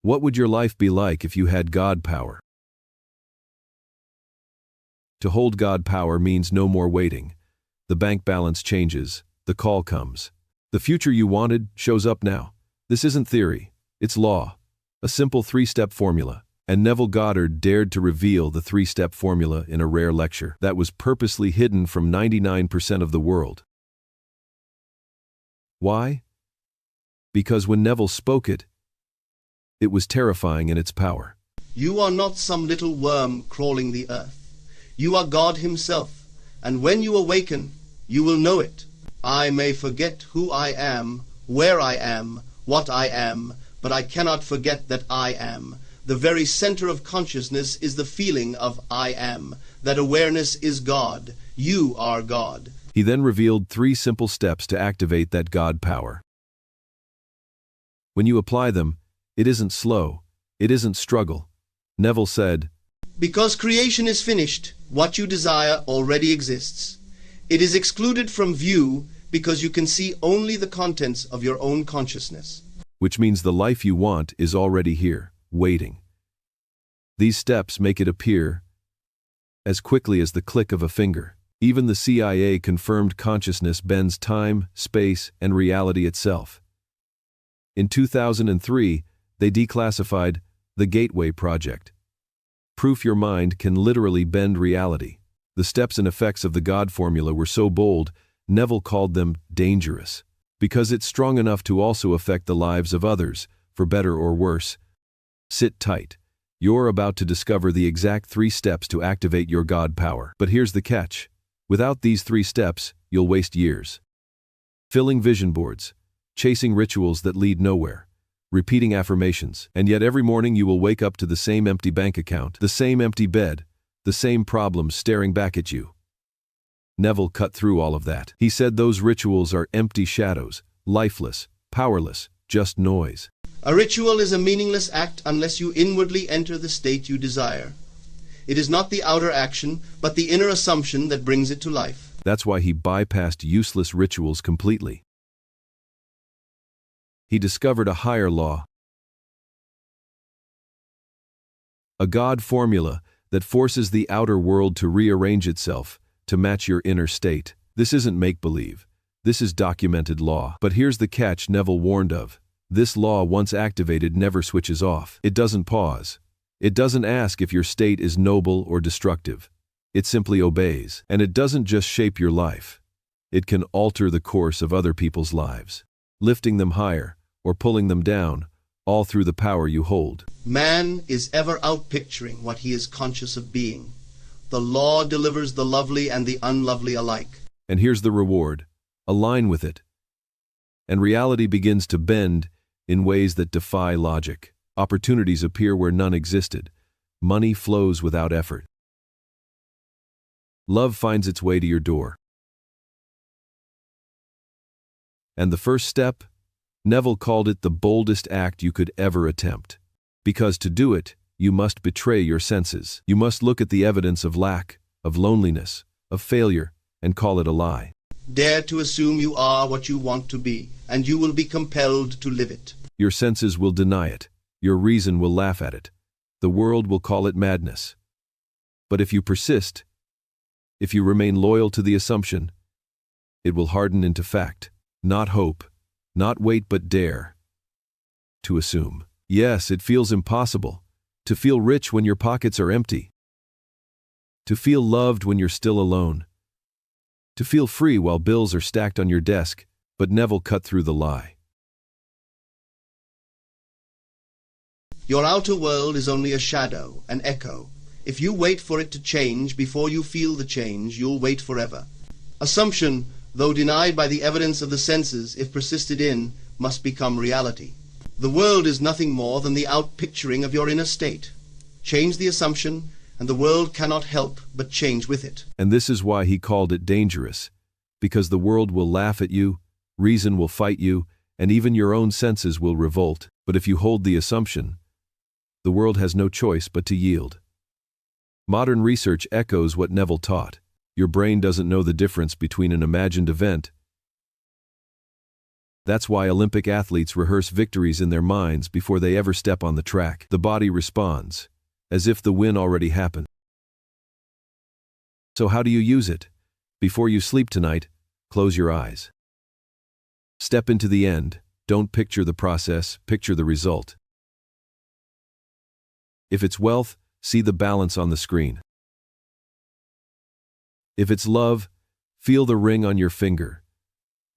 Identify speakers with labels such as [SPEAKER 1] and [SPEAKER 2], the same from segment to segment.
[SPEAKER 1] What would your life be like if you had God power? To hold God power means no more waiting. The bank balance changes, the call comes. The future you wanted shows up now. This isn't theory, it's law. A simple three-step formula. And Neville Goddard dared to reveal the three-step formula in a rare lecture that was purposely hidden from 99% of the world. Why? Because when Neville spoke it was terrifying in its power.
[SPEAKER 2] You are not some little worm crawling the earth. You are God himself, and when you awaken, you will know it. I may forget who I am, where I am, what I am, but I cannot forget that I am. The very center of consciousness is the feeling of I am. That awareness is God. You are God.
[SPEAKER 1] He then revealed 3 simple steps to activate that God power. When you apply them, it isn't slow, it isn't struggle. Neville said,
[SPEAKER 2] Because creation is finished, what you desire already exists. It is excluded from view because you can see only the contents of your own consciousness.
[SPEAKER 1] Which means the life you want is already here, waiting. These steps make it appear as quickly as the click of a finger. Even the CIA confirmed consciousness bends time, space, and reality itself. In 2003, they declassified the Gateway Project. Proof your mind can literally bend reality. The steps and effects of the God formula were so bold, Neville called them dangerous. Because it's strong enough to also affect the lives of others, for better or worse. Sit tight. You're about to discover the exact 3 steps to activate your God power. But here's the catch. Without these 3 steps, you'll waste years. Filling vision boards, chasing rituals that lead nowhere, repeating affirmations, and yet every morning you will wake up to the same empty bank account, the same empty bed, the same problems staring back at you. Neville cut through all of that. He said those rituals are empty shadows, lifeless, powerless, just noise.
[SPEAKER 2] A ritual is a meaningless act unless you inwardly enter the state you desire. It is not the outer action, but the inner assumption that brings it to life.
[SPEAKER 1] That's why he bypassed useless rituals completely. He discovered a higher law. A God formula that forces the outer world to rearrange itself to match your inner state. This isn't make-believe. This is documented law. But here's the catch Neville warned of. This law, once activated, never switches off. It doesn't pause. It doesn't ask if your state is noble or destructive. It simply obeys. And it doesn't just shape your life. It can alter the course of other people's lives, lifting them higher or pulling them down, all through the power you hold.
[SPEAKER 2] Man is ever outpicturing what he is conscious of being. The law delivers the lovely and the unlovely alike.
[SPEAKER 1] And here's the reward. Align with it. And reality begins to bend in ways that defy logic. Opportunities appear where none existed. Money flows without effort. Love finds its way to your door. And the first step? Neville called it the boldest act you could ever attempt. Because to do it, you must betray your senses. You must look at the evidence of lack, of loneliness, of failure, and call it a lie.
[SPEAKER 2] Dare to assume you are what you want to be, and you will be compelled to live it.
[SPEAKER 1] Your senses will deny it. Your reason will laugh at it. The world will call it madness. But if you persist, if you remain loyal to the assumption, it will harden into fact. Not hope, not wait, but dare to assume. Yes, it feels impossible. To feel rich when your pockets are empty. To feel loved when you're still alone. To feel free while bills are stacked on your desk. But Neville cut through the lie.
[SPEAKER 2] Your outer world is only a shadow, an echo. If you wait for it to change before you feel the change, you'll wait forever. Assumption, though denied by the evidence of the senses, if persisted in, must become reality. The world is nothing more than the outpicturing of your inner state. Change the assumption, and the world cannot help but change with it.
[SPEAKER 1] And this is why he called it dangerous. Because the world will laugh at you, reason will fight you, and even your own senses will revolt. But if you hold the assumption, the world has no choice but to yield. Modern research echoes what Neville taught. Your brain doesn't know the difference between an imagined event That's why Olympic athletes rehearse victories in their minds before they ever step on the track. The body responds, as if the win already happened. So how do you use it? Before you sleep tonight, close your eyes. Step into the end. Don't picture the process, picture the result. If it's wealth, see the balance on the screen. If it's love, feel the ring on your finger,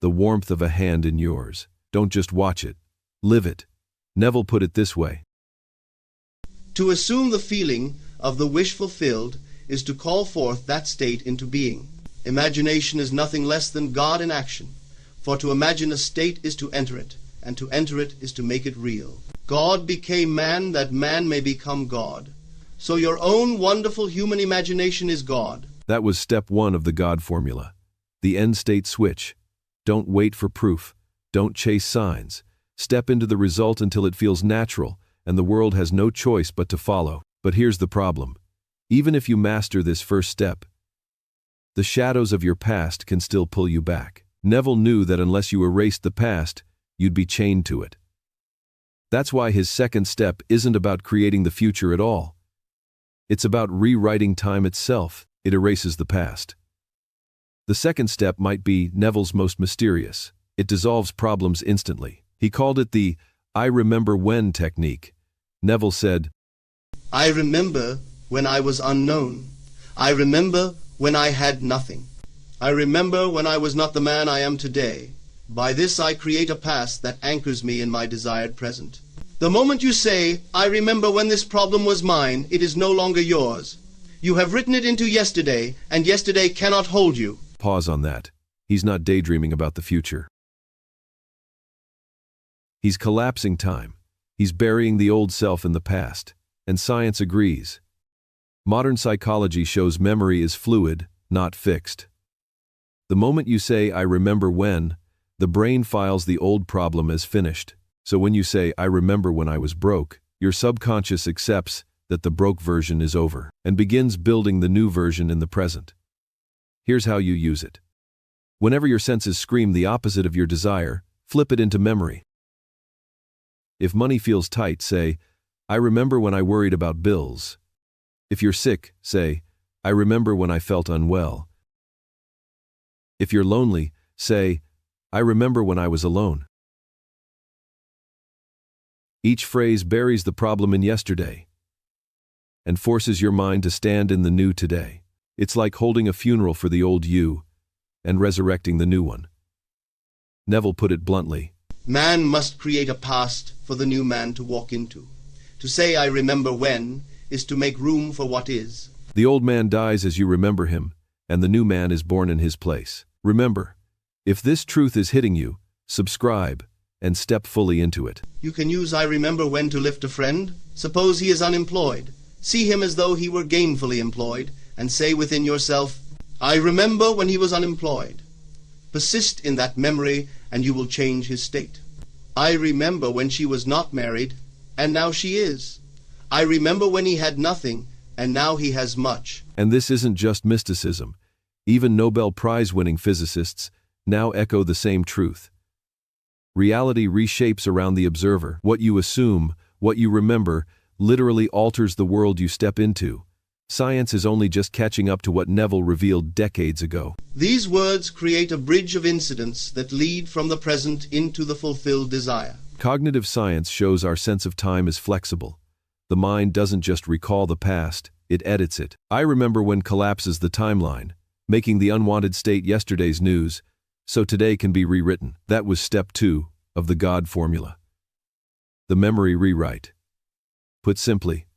[SPEAKER 1] the warmth of a hand in yours. Don't just watch it, live it. Neville put it this way:
[SPEAKER 2] To assume the feeling of the wish fulfilled is to call forth that state into being. Imagination is nothing less than God in action, for to imagine a state is to enter it, and to enter it is to make it real. God became man that man may become God. So your own wonderful human imagination is God.
[SPEAKER 1] That was step 1 of the God formula. The end state switch. Don't wait for proof. Don't chase signs. Step into the result until it feels natural, and the world has no choice but to follow. But here's the problem. Even if you master this first step, the shadows of your past can still pull you back. Neville knew that unless you erased the past, you'd be chained to it. That's why his second step isn't about creating the future at all. It's about rewriting time itself. It erases the past. The second step might be Neville's most mysterious. It dissolves problems instantly. He called it the I remember when technique. Neville said,
[SPEAKER 2] I remember when I was unknown. I remember when I had nothing. I remember when I was not the man I am today. By this I create a past that anchors me in my desired present. The moment you say, I remember when this problem was mine, it is no longer yours. You have written it into yesterday, and yesterday cannot hold you.
[SPEAKER 1] Pause on that. He's not daydreaming about the future. He's collapsing time. He's burying the old self in the past. And science agrees. Modern psychology shows memory is fluid, not fixed. The moment you say, I remember when, the brain files the old problem as finished. So when you say, I remember when I was broke, your subconscious accepts that the broke version is over and begins building the new version in the present. Here's how you use it. Whenever your senses scream the opposite of your desire, flip it into memory. If money feels tight, say, I remember when I worried about bills. If you're sick, say, I remember when I felt unwell. If you're lonely, say, I remember when I was alone. Each phrase buries the problem in yesterday and forces your mind to stand in the new today. It's like holding a funeral for the old you and resurrecting the new one. Neville put it bluntly.
[SPEAKER 2] Man must create a past for the new man to walk into. To say I remember when is to make room for what is.
[SPEAKER 1] The old man dies as you remember him, and the new man is born in his place. Remember, if this truth is hitting you, subscribe and step fully into it.
[SPEAKER 2] You can use I remember when to lift a friend. Suppose he is unemployed. See him as though he were gainfully employed, and say within yourself, I remember when he was unemployed. Persist in that memory, and you will change his state. I remember when she was not married, and now she is. I remember when he had nothing, and now he has much.
[SPEAKER 1] And this isn't just mysticism. Even Nobel Prize-winning physicists now echo the same truth. Reality reshapes around the observer. What you assume, what you remember, literally alters the world you step into. Science is only just catching up to what Neville revealed decades ago.
[SPEAKER 2] These words create a bridge of incidents that lead from the present into the fulfilled desire.
[SPEAKER 1] Cognitive science shows our sense of time is flexible. The mind doesn't just recall the past, it edits it. I remember when collapses the timeline, making the unwanted state yesterday's news, so today can be rewritten. That was step 2 of the God formula. The memory rewrite. Put simply,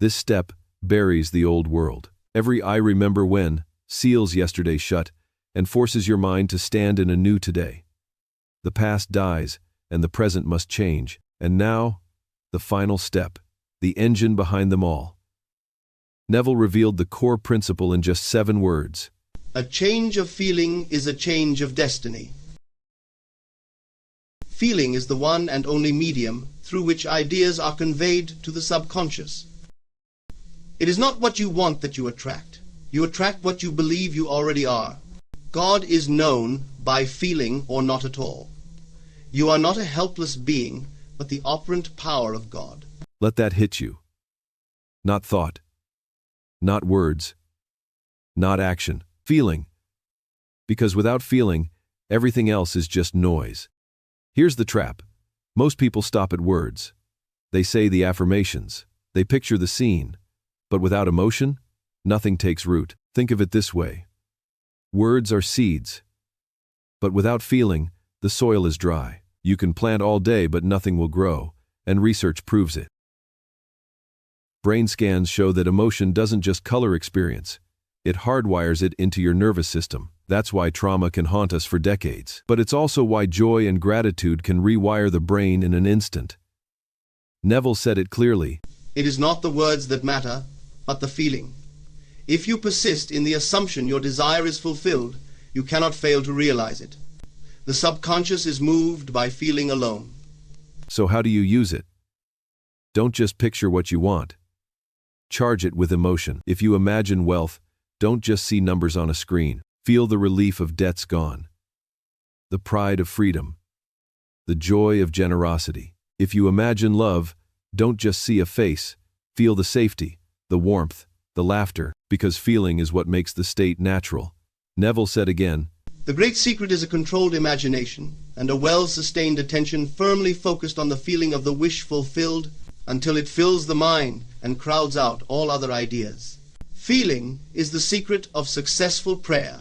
[SPEAKER 1] this step buries the old world. Every I remember when seals yesterday shut and forces your mind to stand in a new today. The past dies and the present must change. And now, the final step, the engine behind them all. Neville revealed the core principle in just 7 words.
[SPEAKER 2] A change of feeling is a change of destiny. Feeling is the one and only medium through which ideas are conveyed to the subconscious. It is not what you want that you attract. You attract what you believe you already are. God is known by feeling or not at all. You are not a helpless being, but the operant power of God.
[SPEAKER 1] Let that hit you. Not thought. Not words. Not action. Feeling. Because without feeling, everything else is just noise. Here's the trap. Most people stop at words. They say the affirmations. They picture the scene. But without emotion, nothing takes root. Think of it this way. Words are seeds. But without feeling, the soil is dry. You can plant all day, but nothing will grow, and research proves it. Brain scans show that emotion doesn't just color experience. It hardwires it into your nervous system. That's why trauma can haunt us for decades. But it's also why joy and gratitude can rewire the brain in an instant. Neville said it clearly.
[SPEAKER 2] It is not the words that matter, but the feeling. If you persist in the assumption your desire is fulfilled, you cannot fail to realize it. The subconscious is moved by feeling alone.
[SPEAKER 1] So how do you use it? Don't just picture what you want. Charge it with emotion. If you imagine wealth, don't just see numbers on a screen. Feel the relief of debts gone, the pride of freedom, the joy of generosity. If you imagine love, don't just see a face. Feel the safety, the warmth, the laughter, because feeling is what makes the state natural. Neville said again,
[SPEAKER 2] The great secret is a controlled imagination and a well-sustained attention firmly focused on the feeling of the wish fulfilled until it fills the mind and crowds out all other ideas. Feeling is the secret of successful prayer.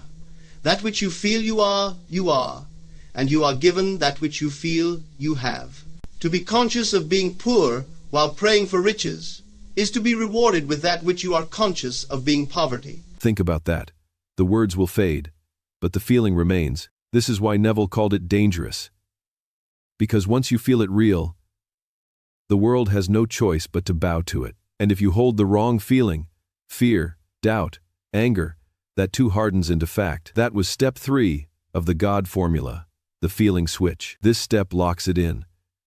[SPEAKER 2] That which you feel you are, and you are given that which you feel you have. To be conscious of being poor while praying for riches is to be rewarded with that which you are conscious of being poverty.
[SPEAKER 1] Think about that. The words will fade, but the feeling remains. This is why Neville called it dangerous. Because once you feel it real, the world has no choice but to bow to it. And if you hold the wrong feeling, fear, doubt, anger, that too hardens into fact. That was step 3 of the God formula, the feeling switch. This step locks it in.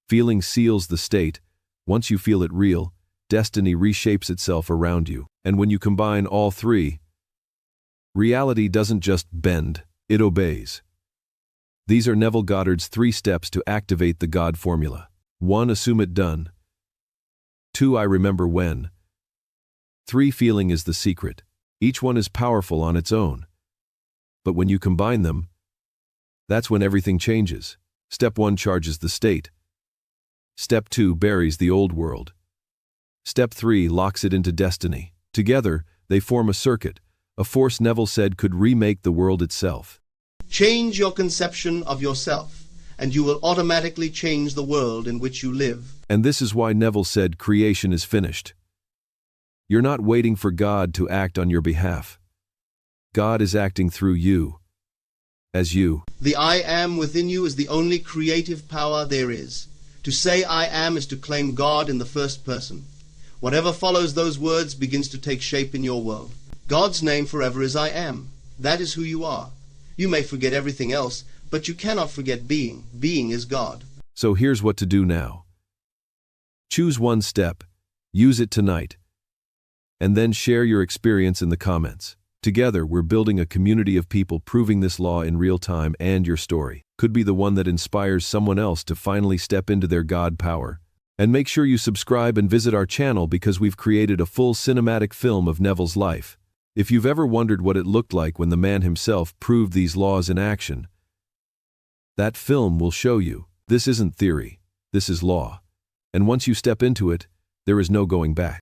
[SPEAKER 1] Feeling seals the state. Once you feel it real, destiny reshapes itself around you. And when you combine all 3, reality doesn't just bend, it obeys. These are Neville Goddard's 3 steps to activate the God formula. 1. Assume it done. 2. I remember when. 3. Feeling is the secret. Each one is powerful on its own. But when you combine them, that's when everything changes. Step 1 charges the state. Step 2 buries the old world. Step 3 locks it into destiny. Together, they form a circuit, a force Neville said could remake the world itself.
[SPEAKER 2] Change your conception of yourself, and you will automatically change the world in which you live.
[SPEAKER 1] And this is why Neville said creation is finished. You're not waiting for God to act on your behalf. God is acting through you, as you.
[SPEAKER 2] The I am within you is the only creative power there is. To say I am is to claim God in the first person. Whatever follows those words begins to take shape in your world. God's name forever is I am. That is who you are. You may forget everything else, but you cannot forget being. Being is God.
[SPEAKER 1] So here's what to do now. Choose one step, use it tonight, and then share your experience in the comments. Together, we're building a community of people proving this law in real time, and your story could be the one that inspires someone else to finally step into their God power. And make sure you subscribe and visit our channel because we've created a full cinematic film of Neville's life. If you've ever wondered what it looked like when the man himself proved these laws in action, that film will show you. This isn't theory, this is law. And once you step into it, there is no going back.